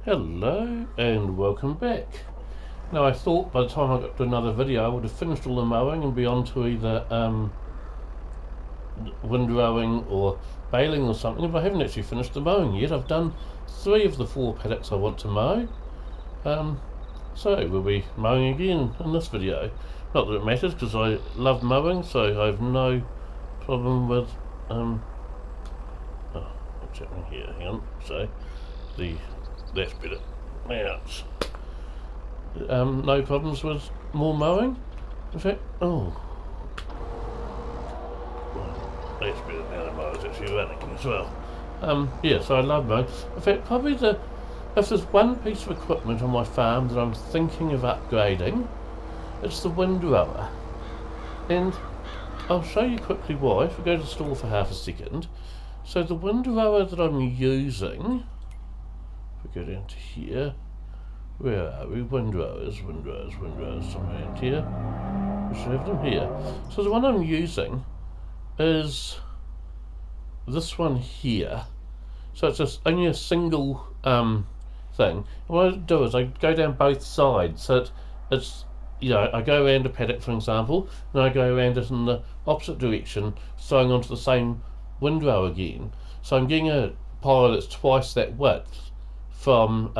Hello and welcome back. Now I thought by the time I got to another video I would have finished all the mowing and be on to either windrowing or baling or something, but I haven't actually finished the mowing yet. I've done 3 of the 4 paddocks I want to mow. So we'll be mowing again in this video. Not that it matters because I love mowing, so I have no problem with what's happening here? Hang on. So that's better. Now no problems with more mowing. In fact, that's better now. The mower's actually running as well. Yeah, so I love mowing. In fact, probably if there's one piece of equipment on my farm that I'm thinking of upgrading, it's the windrower. And I'll show you quickly why if we go to the store for half a second. So the windrower that I'm using, if we go down to here, where are we? Windrowers, somewhere in here. We should have them here. So the one I'm using is this one here. So it's just only a single thing. And what I do is I go down both sides. So it's I go around a paddock, for example, and I go around it in the opposite direction, sewing onto the same windrow again. So I'm getting a pile that's twice that width from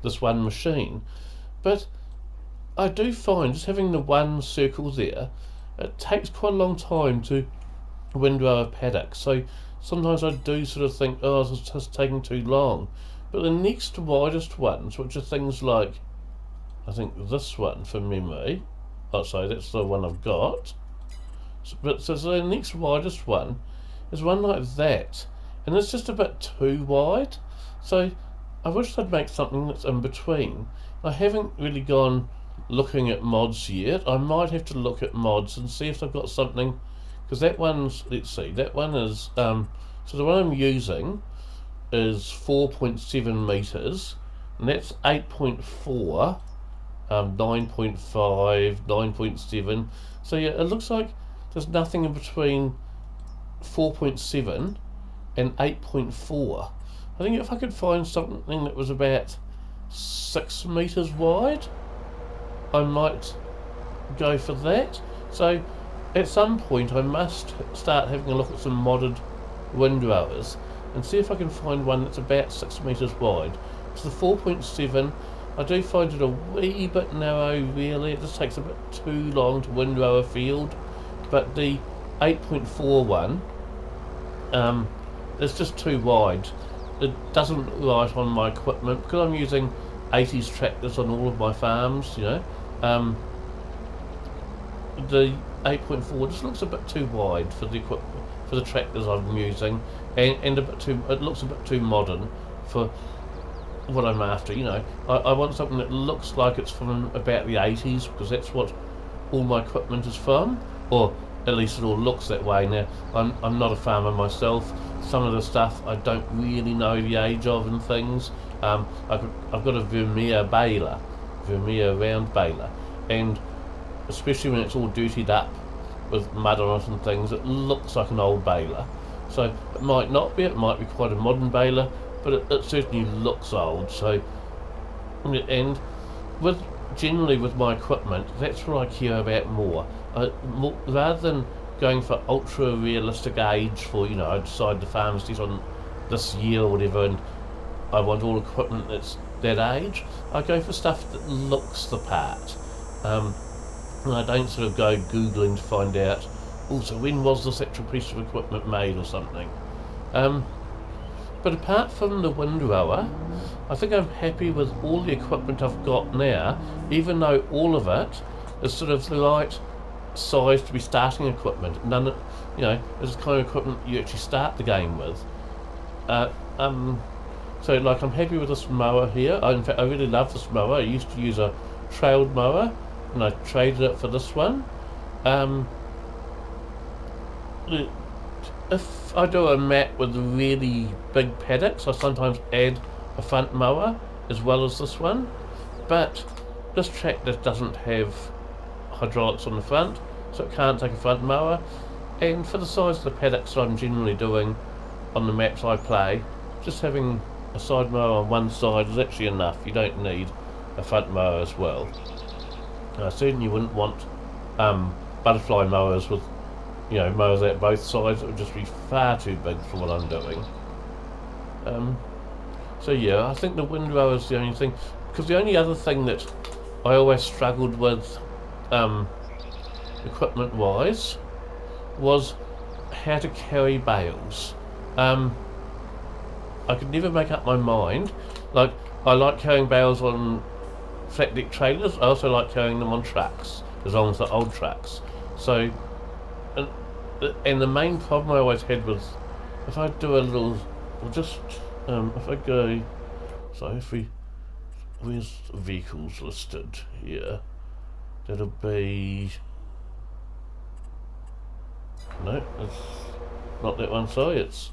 this one machine. But I do find just having the one circle there, it takes quite a long time to windrow a paddock. So sometimes I do sort of think, oh, this is just taking too long. But the next widest ones, which are things like, I think this one from memory, sorry, that's the one I've got. So the next widest one is one like that, and it's just a bit too wide. So I wish they'd make something that's in between. I haven't really gone looking at mods yet. I might have to look at mods and see if I've got something, because that one's, let's see, that one is, so the one I'm using is 4.7 meters, and that's 8.4, 9.5, 9.7. So yeah, it looks like there's nothing in between 4.7 and 8.4. I think if I could find something that was about 6 meters wide, I might go for that. So at some point I must start having a look at some modded windrowers and see if I can find one that's about 6 meters wide. So the 4.7, I do find it a wee bit narrow really. It just takes a bit too long to windrow a field. But the 8.4 one, it's just too wide. It doesn't look right on my equipment because I'm using 80s tractors on all of my farms, The 8.4 just looks a bit too wide for the equipment, for the tractors I'm using, and a bit too. It looks a bit too modern for what I'm after. I want something that looks like it's from about the 80s because that's what all my equipment is from, or at least it all looks that way. Now I'm not a farmer myself. Some of the stuff I don't really know the age of and things. I've got a Vermeer round baler, and especially when it's all dirtied up with mud on it and things, it looks like an old baler. So it might not be, it might be quite a modern baler, but it certainly looks old. So, and generally with my equipment, that's what I care about more. Rather than going for ultra realistic age for, I decide the farm's set on this year or whatever, and I want all equipment that's that age, I go for stuff that looks the part. And I don't sort of go Googling to find out, so when was this actual piece of equipment made or something. But apart from the windrower, I think I'm happy with all the equipment I've got now, even though all of it is sort of the right size to be starting equipment. None of, is the kind of equipment you actually start the game with. So like I'm happy with this mower here. In fact, I really love this mower. I used to use a trailed mower, and I traded it for this one. If I do a mat with really big paddocks, I sometimes add a front mower as well as this one. But this tractor doesn't have hydraulics on the front, so it can't take a front mower. And for the size of the paddocks that I'm generally doing on the maps I play, just having a side mower on one side is actually enough. You don't need a front mower as well. I certainly wouldn't want butterfly mowers with, mowers at both sides. It would just be far too big for what I'm doing. So yeah, I think the windrow is the only thing, because the only other thing that I always struggled with equipment wise was how to carry bales. I could never make up my mind. Like, I like carrying bales on flat deck trailers. I also like carrying them on trucks, as long as they're old trucks. So, and the main problem I always had was, if I do a little, if I go, so where's vehicles listed here? That'll be, no, it's not that one, sorry, it's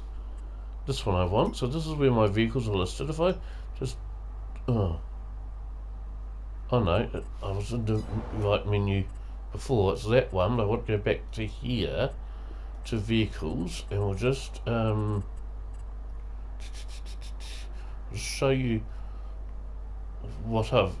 this one I want. So this is where my vehicles are listed. If I just, oh no, I was in the right menu before, it's that one, but I want to go back to here, to vehicles, and we'll just show you what I've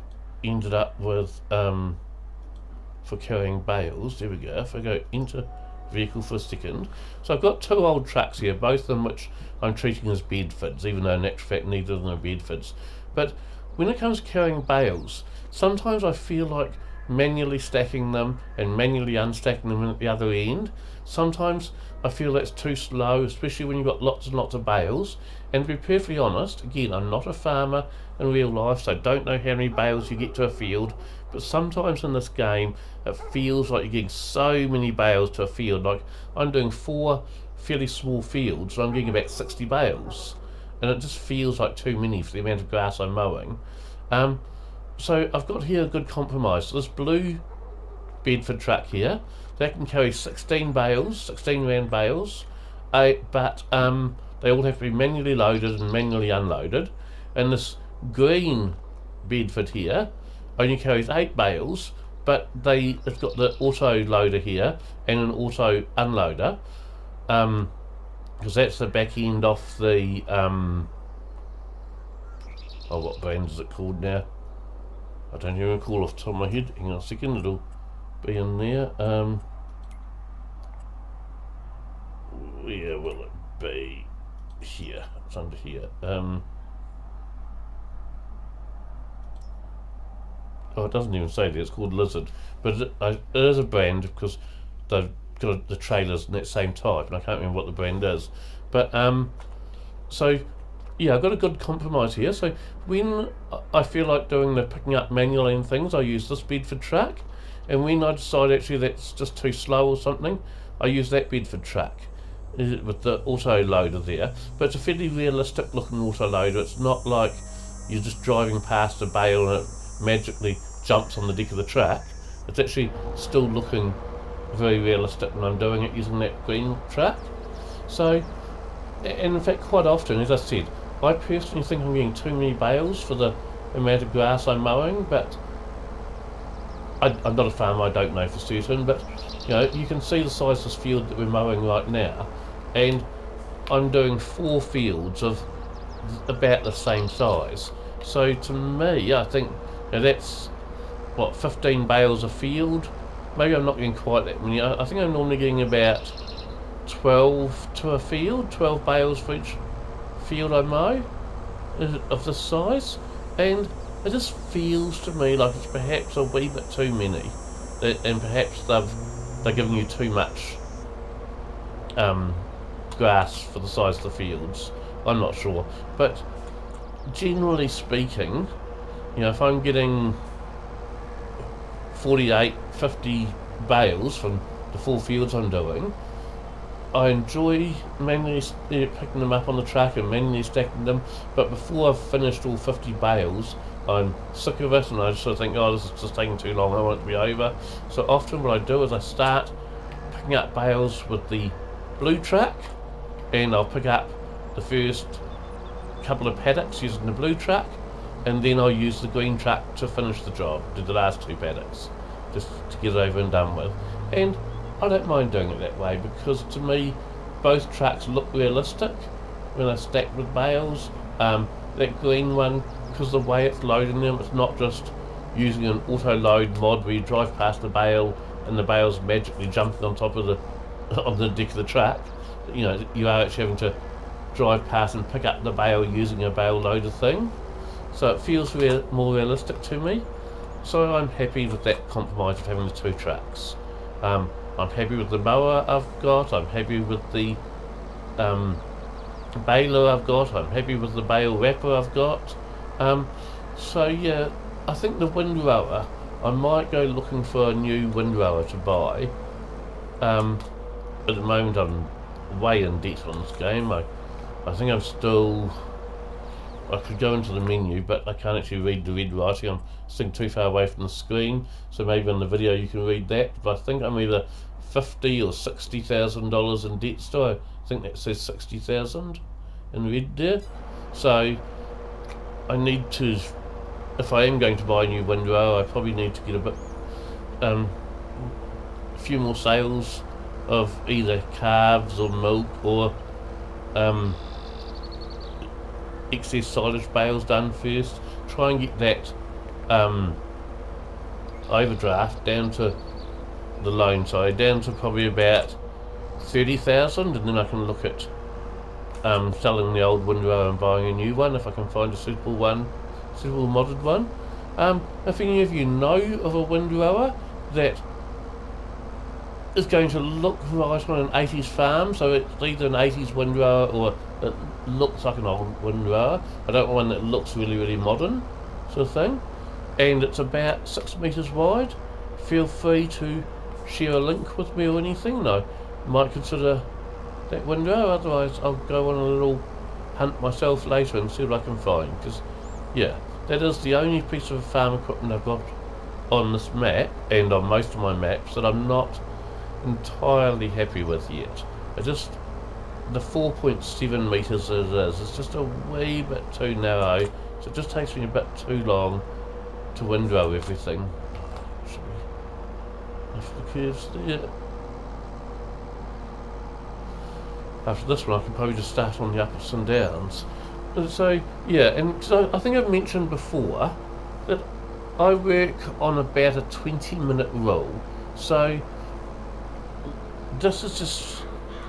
ended up with for carrying bales. There we go. If I go into vehicle for a second, so I've got two old trucks here, both of them which I'm treating as bedfeds, even though in actual fact neither of them are bedfeds. But when it comes to carrying bales, sometimes I feel like manually stacking them and manually unstacking them at the other end. Sometimes I feel that's too slow, especially when you've got lots and lots of bales. And to be perfectly honest, again, I'm not a farmer in real life, so I don't know how many bales you get to a field, but sometimes in this game it feels like you're getting so many bales to a field. Like, I'm doing 4 fairly small fields, so I'm getting about 60 bales, and it just feels like too many for the amount of grass I'm mowing. So I've got here a good compromise. So this blue Bedford truck here, that can carry 16 bales, 16 round bales, but they all have to be manually loaded and manually unloaded. And this green Bedford here only carries 8 bales, but it's got the auto loader here and an auto unloader, because that's the back end off the what brand is it called now? I don't even recall off the top of my head. Hang on a second, it'll be in there. Where will it be? Here. It's under here. Oh, it doesn't even say that. It's called Lizard, but it is a brand because they've got the trailers in that same type, and I can't remember what the brand is. But so yeah, I've got a good compromise here. So when I feel like doing the picking up manually and things, I use this Bedford truck, and when I decide actually that's just too slow or something, I use that Bedford truck with the auto loader there. But it's a fairly realistic looking auto loader. It's not like you're just driving past a bale and it magically jumps on the deck of the truck. It's actually still looking very realistic when I'm doing it using that green truck. So, and in fact quite often, as I said, I personally think I'm getting too many bales for the amount of grass I'm mowing, but I'm not a farmer, I don't know for certain, but you can see the size of this field that we're mowing right now, and I'm doing 4 fields of about the same size. So to me, I think that's, what, 15 bales a field? Maybe I'm not getting quite that many. I think I'm normally getting about 12 to a field, 12 bales for each field I mow of this size, and it just feels to me like it's perhaps a wee bit too many, and perhaps they're giving you too much grass for the size of the fields. I'm not sure, but generally speaking, if I'm getting 48, 50 bales from the 4 fields I'm doing, I enjoy manually picking them up on the truck and manually stacking them, but before I've finished all 50 bales, I'm sick of it and I just sort of think, oh, this is just taking too long, I want it to be over. So often what I do is I start picking up bales with the blue truck, and I'll pick up the first couple of paddocks using the blue truck, and then I'll use the green truck to finish the job, do the last 2 paddocks, just to get it over and done with. And I don't mind doing it that way, because to me both trucks look realistic when they're stacked with bales. that green one, because the way it's loading them, it's not just using an auto load mod where you drive past the bale and the bale's magically jumping on top of the on the deck of the truck. You know, you are actually having to drive past and pick up the bale using a bale loader thing. So it feels more realistic to me. So I'm happy with that compromise of having the two trucks. I'm happy with the mower I've got. I'm happy with the baler I've got. I'm happy with the bale wrapper I've got. So yeah, I think the windrower, I might go looking for a new windrower to buy. At the moment I'm way in debt on this game. I think I'm still... I could go into the menu, but I can't actually read the red writing. I'm sitting too far away from the screen, so maybe on the video you can read that. But I think I'm either $50,000 or $60,000 in debt still. I think that says 60,000 in red there. So I need to, if I am going to buy a new windrower, I probably need to get a few more sales of either calves or milk or excess silage bales done first. Try and get that overdraft down to the loan side, down to probably about 30,000, and then I can look at selling the old windrower and buying a new one if I can find a suitable modded one. If any of you know of a windrower that is going to look right on an 80s farm, so it's either an 80s windrower or it looks like an old windrower. I don't want one that looks really, really modern, sort of thing, and it's about 6 meters wide. Feel free to share a link with me or anything. I might consider that windrower, otherwise I'll go on a little hunt myself later and see what I can find, because yeah, that is the only piece of farm equipment I've got on this map and on most of my maps that I'm not entirely happy with yet. The 4.7 metres as it is, it's just a wee bit too narrow, so it just takes me a bit too long to windrow everything. Should we lift the curves there? After this one I can probably just start on the ups and downs. So yeah, and so I think I've mentioned before that I work on about a 20-minute rule. So this is just,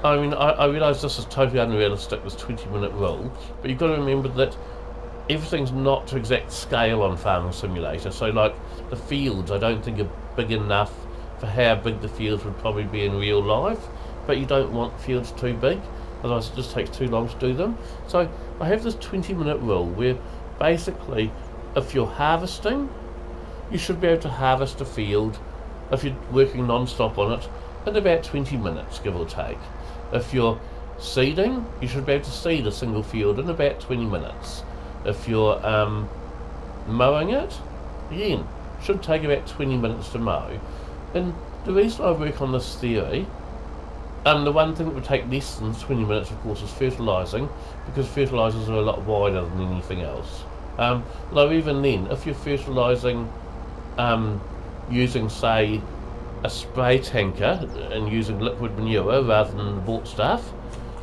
I mean, I realise this is totally unrealistic, this 20-minute rule, but you've got to remember that everything's not to exact scale on Farming Simulator. So like the fields I don't think are big enough for how big the fields would probably be in real life, but you don't want fields too big, otherwise it just takes too long to do them. So I have this 20-minute rule where basically if you're harvesting, you should be able to harvest a field, if you're working non-stop on it, in about 20 minutes, give or take. If you're seeding, you should be able to seed a single field in about 20 minutes. If you're mowing it, again, should take about 20 minutes to mow. And the reason I work on this theory, the one thing that would take less than 20 minutes, of course, is fertilising, because fertilisers are a lot wider than anything else. Though even then, if you're fertilising using, say, a spray tanker and using liquid manure rather than the bought stuff,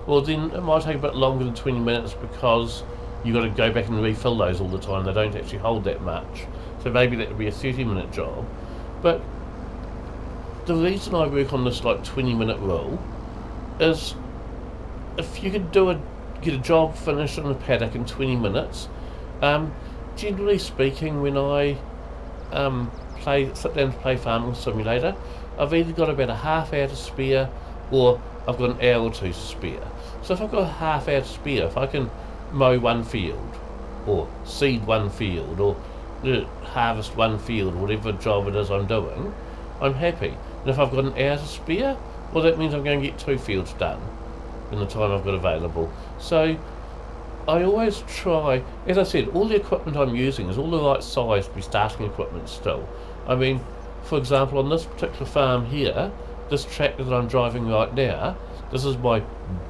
well then it might take a bit longer than 20 minutes because you've got to go back and refill those all the time. They don't actually hold that much. So maybe that would be a 30-minute job. But the reason I work on this like 20-minute rule is if you could get a job finished in a paddock in 20 minutes, generally speaking, when I sit down to play Farming Simulator, I've either got about a half hour to spare or I've got an hour or two to spare. So if I've got a half hour to spare, if I can mow one field or seed one field or harvest one field, whatever job it is I'm doing, I'm happy. And if I've got an hour to spare, well that means I'm going to get 2 fields done in the time I've got available. So I always try, as I said, all the equipment I'm using is all the right size to be starting equipment still. I mean, for example, on this particular farm here, this tractor that I'm driving right now, this is my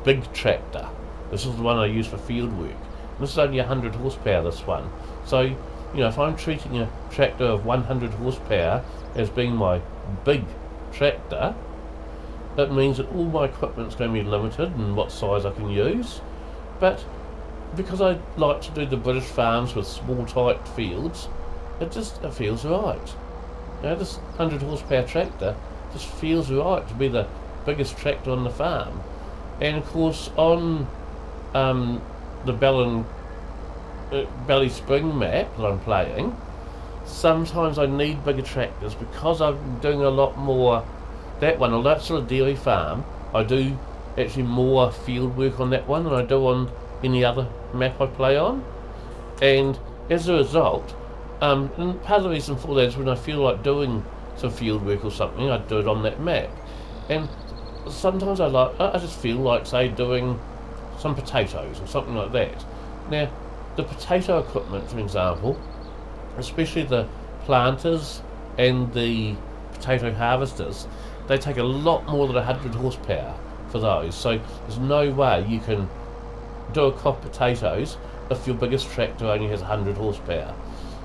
big tractor. This is the one I use for field work. And this is only 100 horsepower, this one. So, you know, if I'm treating a tractor of 100 horsepower as being my big tractor, that means that all my equipment's going to be limited in what size I can use. But because I like to do the British farms with small tight fields, it feels right. This 100 horsepower tractor just feels right to be the biggest tractor on the farm. And of course on the Belly Spring map that I'm playing, sometimes I need bigger tractors because I'm doing a lot more. That one, although it's still a dairy farm, I do actually more field work on that one than I do on any other map I play on. And as a result, and part of the reason for that is when I feel like doing some field work or something, I do it on that map. And sometimes I just feel like, say, doing some potatoes or something like that. Now, the potato equipment, for example, especially the planters and the potato harvesters, they take a lot more than 100 horsepower for those. So there's no way you can do a crop of potatoes if your biggest tractor only has 100 horsepower.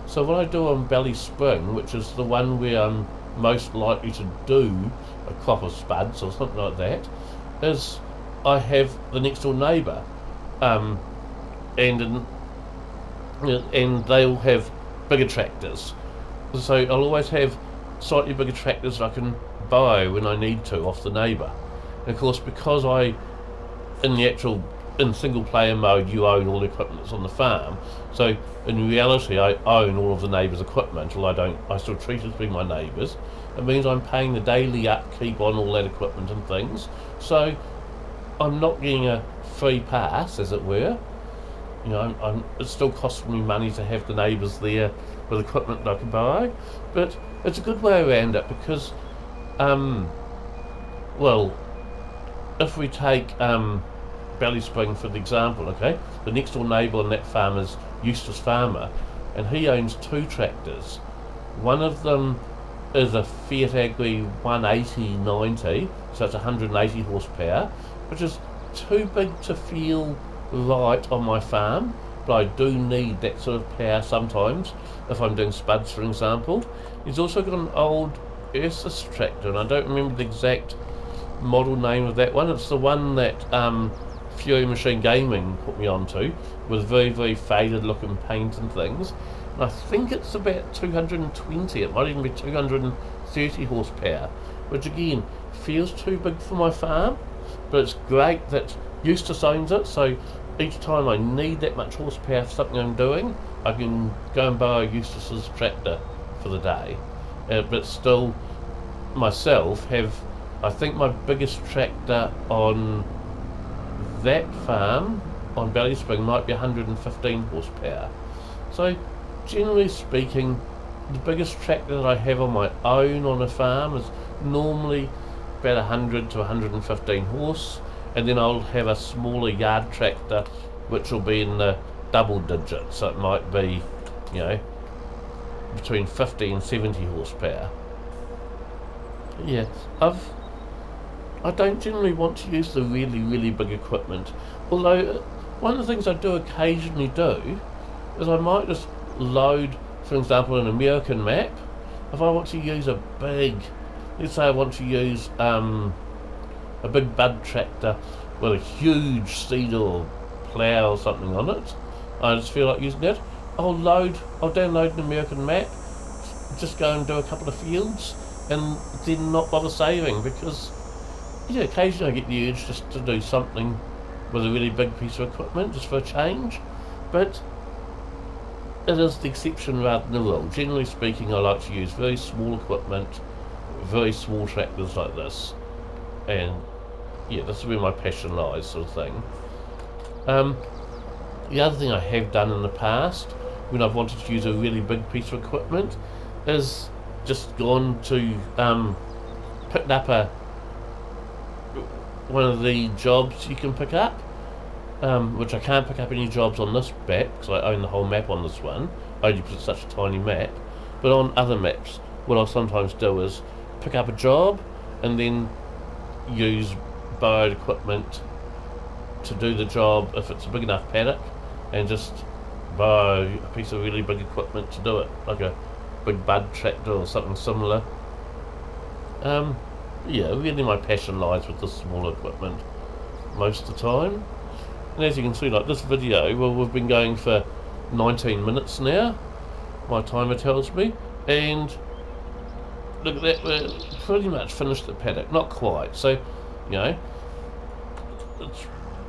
So what I do on Belly Spring, which is the one where I'm most likely to do a crop of spuds or something like that, is I have the next door neighbour, and they'll have bigger tractors. So I'll always have slightly bigger tractors that I can borrow when I need to off the neighbour. And of course, because in single player mode, you own all the equipment that's on the farm. So in reality, I own all of the neighbours' equipment. Although I still treat it as being my neighbours. It means I'm paying the daily upkeep on all that equipment and things. So I'm not getting a free pass, as it were. It's still costing me money to have the neighbours there with equipment that I can buy. But it's a good way around it because, if we take Belly Spring for the example, okay, the next door neighbour on that farm is Eustace Farmer, and he owns 2 tractors. One of them is a Fiat Agri 180/90, so it's 180 horsepower, which is too big to feel right on my farm, but I do need that sort of power sometimes if I'm doing spuds, for example. He's also got an old Ursus tractor, and I don't remember the exact model name of that one. It's the one that Fury Machine Gaming put me onto, with very, very faded looking paint and things. And I think it's about 220, it might even be 230 horsepower, which again feels too big for my farm, but it's great that Eustace owns it, so each time I need that much horsepower for something I'm doing, I can go and borrow Eustace's tractor for the day. But still, myself I think my biggest tractor on that farm, on Belly Spring, might be 115 horsepower. So, generally speaking, the biggest tractor that I have on my own on a farm is normally about 100 to 115 horse, and then I'll have a smaller yard tractor which will be in the double digits, so it might be, between 50 and 70 horsepower. Yeah, I don't generally want to use the really, really big equipment, although one of the things I do occasionally do is I might just load, for example, an American map. If I want to use let's say I want to use a big bud tractor with a huge seed or plough or something on it, I just feel like using that, I'll download an American map, just go and do a couple of fields, and then not bother saving, because occasionally I get the urge just to do something with a really big piece of equipment, just for a change, but it is the exception rather than the rule. Generally speaking, I like to use very small equipment, very small tractors like this, and this is where my passion lies, sort of thing. The other thing I have done in the past, when I've wanted to use a really big piece of equipment, is just gone to picked up one of the jobs you can pick up, which I can't pick up any jobs on this map because I own the whole map on this one, only because it's such a tiny map. But on other maps, what I'll sometimes do is pick up a job and then use borrowed equipment to do the job if it's a big enough paddock, and just borrow a piece of really big equipment to do it, like a big bud tractor or something similar. Really my passion lies with the smaller equipment most of the time. And as you can see, like this video, well, we've been going for 19 minutes now, my timer tells me, and look at that, we're pretty much finished the paddock. Not quite, so, you know,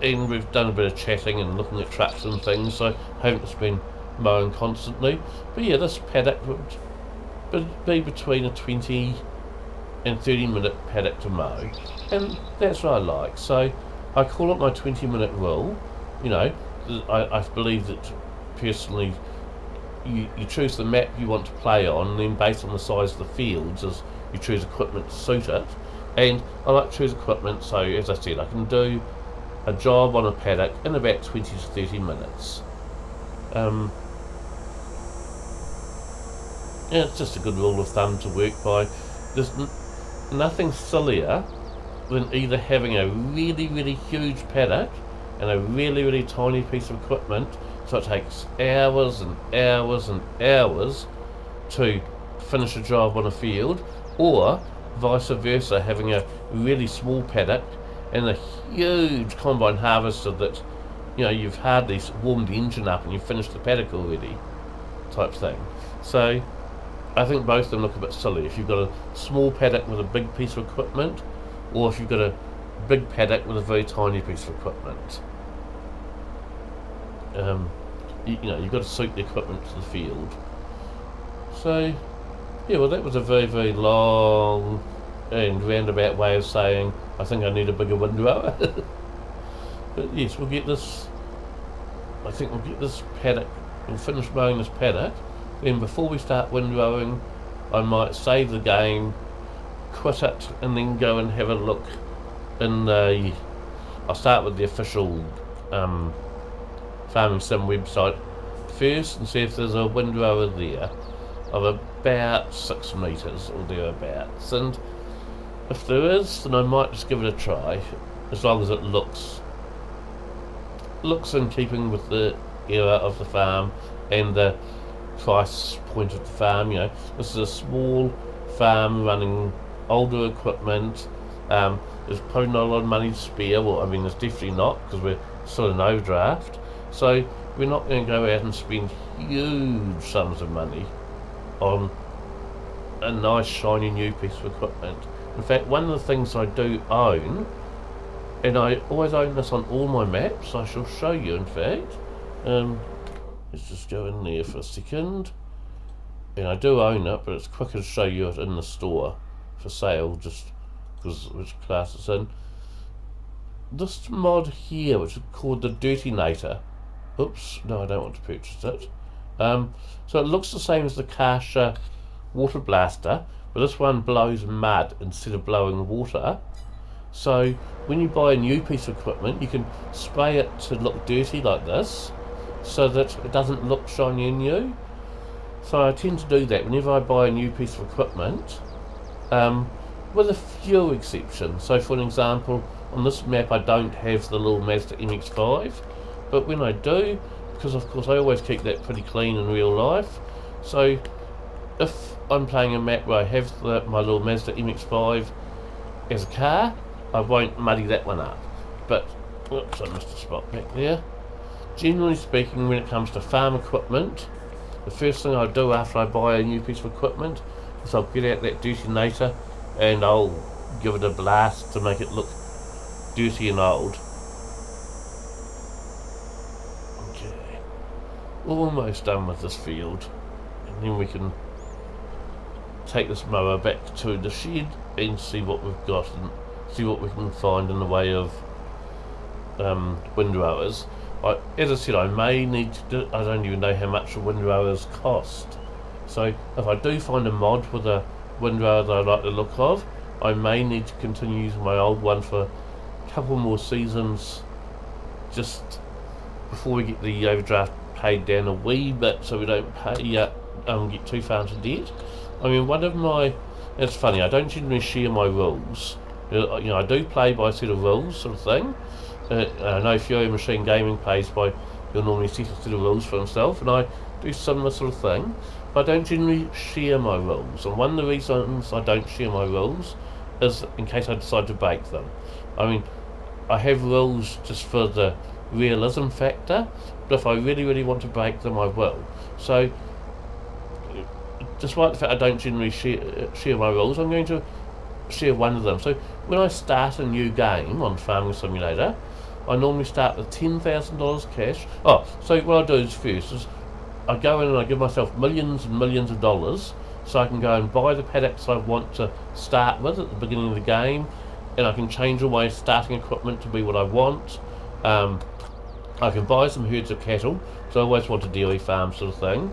and we've done a bit of chatting and looking at trucks and things, so I haven't just been mowing constantly. But yeah, this paddock would be between a 20 and 30 minute paddock to mow, and that's what I like. So I call it my 20-minute rule. You know, I believe that personally you choose the map you want to play on, and then based on the size of the fields as you choose equipment to suit it. And I like to choose equipment, so as I said, I can do a job on a paddock in about 20 to 30 minutes. And it's just a good rule of thumb to work by. There's nothing sillier than either having a really, really huge paddock and a really, really tiny piece of equipment, so it takes hours and hours and hours to finish a job on a field, or vice versa, having a really small paddock and a huge combine harvester that, you know, you've hardly warmed the engine up and you've finished the paddock already, type thing. So I think both of them look a bit silly if you've got a small paddock with a big piece of equipment, or if you've got a big paddock with a very tiny piece of equipment. You know, you've got to suit the equipment to the field. So yeah, well, that was a very, very long and roundabout way of saying I think I need a bigger windrower. But yes, we'll get this. I think we'll get this paddock. We'll finish mowing this paddock. Then before we start windrowing, I might save the game, quit it, and then go and have a look in the. I'll start with the official Farming Sim website first and see if there's a windrower there of about 6 metres or thereabouts. And if there is, then I might just give it a try, as long as it looks in keeping with the era of the farm and the price point of the farm. You know, this is a small farm running older equipment. There's probably not a lot of money to spare. Well, I mean, there's definitely not, because we're still in overdraft. So we're not going to go out and spend huge sums of money on a nice shiny new piece of equipment. In fact, one of the things I do own, and I always own this on all my maps, I shall show you in fact. Let's just go in there for a second. And I do own it, but it's quicker to show you it in the store for sale, just because which class it's in. This mod here, which is called the Dirtynator. Oops, no, I don't want to purchase it. So it looks the same as the Karsha water blaster, but this one blows mud instead of blowing water. So when you buy a new piece of equipment, you can spray it to look dirty like this, so that it doesn't look shiny and new. So I tend to do that whenever I buy a new piece of equipment, with a few exceptions. So for an example, on this map I don't have the little Mazda MX-5, but when I do, because of course I always keep that pretty clean in real life, so if I'm playing a map where I have my little Mazda MX-5 as a car, I won't muddy that one up. But, whoops, I missed a spot back there. Generally speaking, when it comes to farm equipment, the first thing I do after I buy a new piece of equipment is I'll get out that Dirtynator and I'll give it a blast to make it look dirty and old. Okay, we're almost done with this field, and then we can take this mower back to the shed and see what we've got and see what we can find in the way of windrowers. As I said, I may need to do, I don't even know how much a windrowers cost. So if I do find a mod with a windrower that I like the look of, I may need to continue using my old one for a couple more seasons, just before we get the overdraft paid down a wee bit, so we don't pay get too far into debt. I mean, one of my, it's funny, I don't generally share my rules. You know, I do play by a set of rules, sort of thing. I know Fury Machine Gaming plays by, he'll normally set a set of rules for himself, and I do similar sort of thing, but I don't generally share my rules. And one of the reasons I don't share my rules is in case I decide to break them. I mean, I have rules just for the realism factor, but if I really want to break them, I will. So, despite the fact I don't generally share my rules, I'm going to share one of them. So, when I start a new game on Farming Simulator, I normally start with $10,000 cash. So what I do is first is I go in and I give myself millions and millions of dollars, so I can go and buy the paddocks I want to start with at the beginning of the game, and I can change all my starting equipment to be what I want. I can buy some herds of cattle, so I always want a dairy farm sort of thing.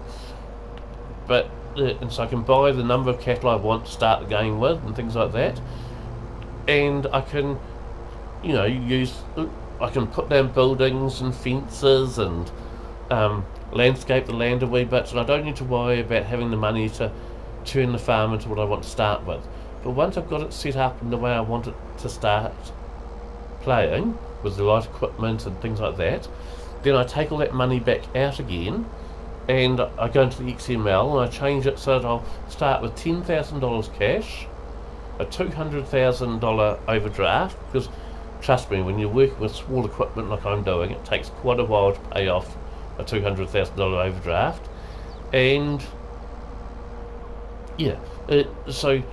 And so I can buy the number of cattle I want to start the game with and things like that. And I can, I can put down buildings and fences and landscape the land a wee bit, and I don't need to worry about having the money to turn the farm into what I want to start with. But once I've got it set up in the way I want it to start playing, with the right equipment and things like that, then I take all that money back out again, and I go into the XML and I change it so that I'll start with $10,000 cash, a $200,000 overdraft, because trust me, when you're working with small equipment like I'm doing, it takes quite a while to pay off a $200,000 overdraft. And so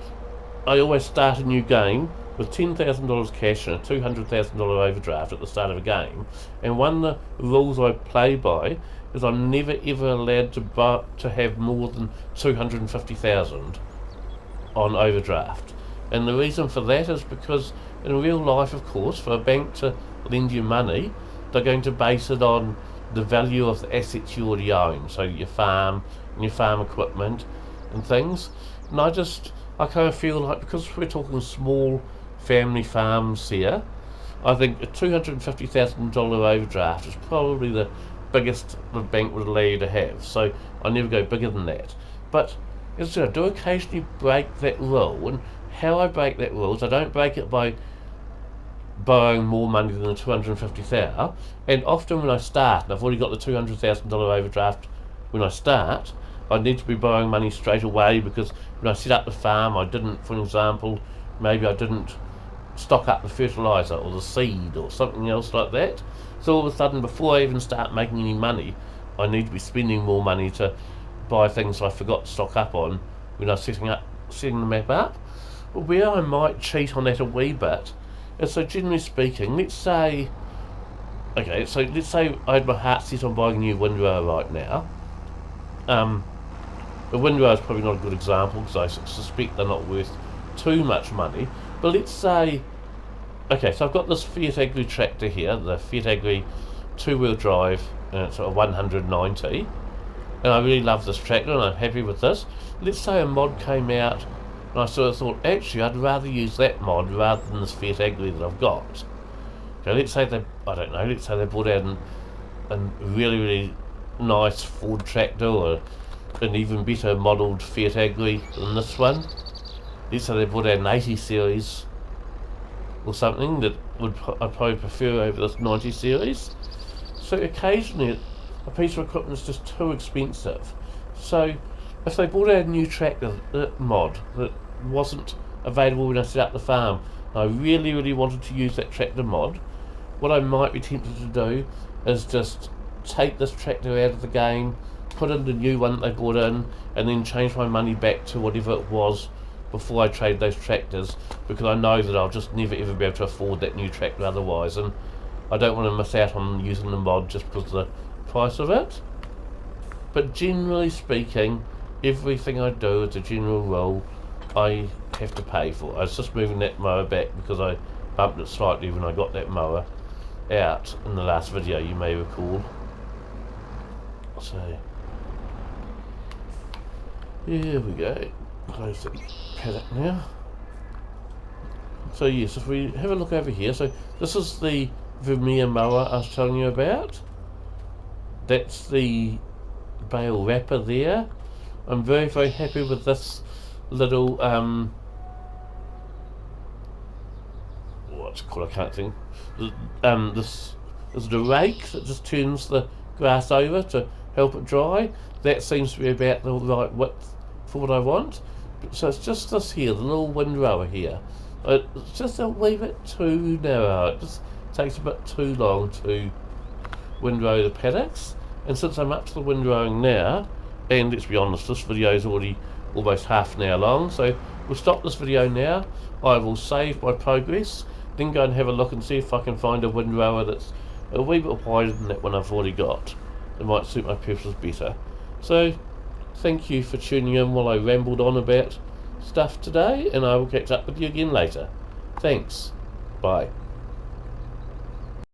I always start a new game with $10,000 cash and a $200,000 overdraft at the start of a game. And one of the rules I play by is I'm never ever allowed to have more than $250,000 on overdraft. And the reason for that is because in real life, of course, for a bank to lend you money, they're going to base it on the value of the assets you already own, so your farm and your farm equipment and things. And I kind of feel like, because we're talking small family farms here, I think a $250,000 overdraft is probably the biggest the bank would allow you to have. So I never go bigger than that. But as I do occasionally break that rule, and how I break that rule is I don't break it by borrowing more money than the $250,000, and often when I start, and I've already got the $200,000 overdraft when I start, I need to be borrowing money straight away, because when I set up the farm, I didn't, for example, maybe I didn't stock up the fertiliser or the seed or something else like that. So all of a sudden, before I even start making any money, I need to be spending more money to buy things I forgot to stock up on when I was setting the map up. But where I might cheat on that a wee bit is, so generally speaking, let's say I had my heart set on buying a new windrower right now. The windrower is probably not a good example, because I suspect they're not worth too much money. But let's say, so I've got this Fiat Agri tractor here, the Fiat Agri 2-wheel drive, and it's a 190, and I really love this tractor and I'm happy with this. Let's say a mod came out and I sort of thought, actually I'd rather use that mod rather than this Fiat Agri that I've got. Okay, let's say they brought out a really nice Ford tractor, or an even better modelled Fiat Agri than this one. Let's say they brought out an 80 series or something that I'd probably prefer over this 90 series. So occasionally a piece of equipment is just too expensive. So if they brought out a new tractor mod that wasn't available when I set up the farm, and I really wanted to use that tractor mod, what I might be tempted to do is just take this tractor out of the game, put in the new one that they brought in, and then change my money back to whatever it was before I trade those tractors, because I know that I'll just never ever be able to afford that new tractor otherwise, and I don't want to miss out on using the mod just because of the price of it. But generally speaking, everything I do, as a general rule, I have to pay for. I was just moving that mower back because I bumped it slightly when I got that mower out in the last video, you may recall. So here we go. Close the paddock now. So yes, if we have a look over here, so this is the Vermeer mower I was telling you about. That's the bale wrapper there. I'm very happy with this little what's it called, I can't think. This is the rake that just turns the grass over to help it dry. That seems to be about the right width for what I want. So it's just this here, the little windrower here. It's just a wee bit too narrow. It just takes a bit too long to windrow the paddocks. And since I'm up to the windrowing now, and let's be honest, this video is already almost half an hour long, so we'll stop this video now. I will save my progress, then go and have a look and see if I can find a windrower that's a wee bit wider than that one I've already got. It might suit my purposes better. So thank you for tuning in while I rambled on about stuff today, and I will catch up with you again later. Thanks. Bye.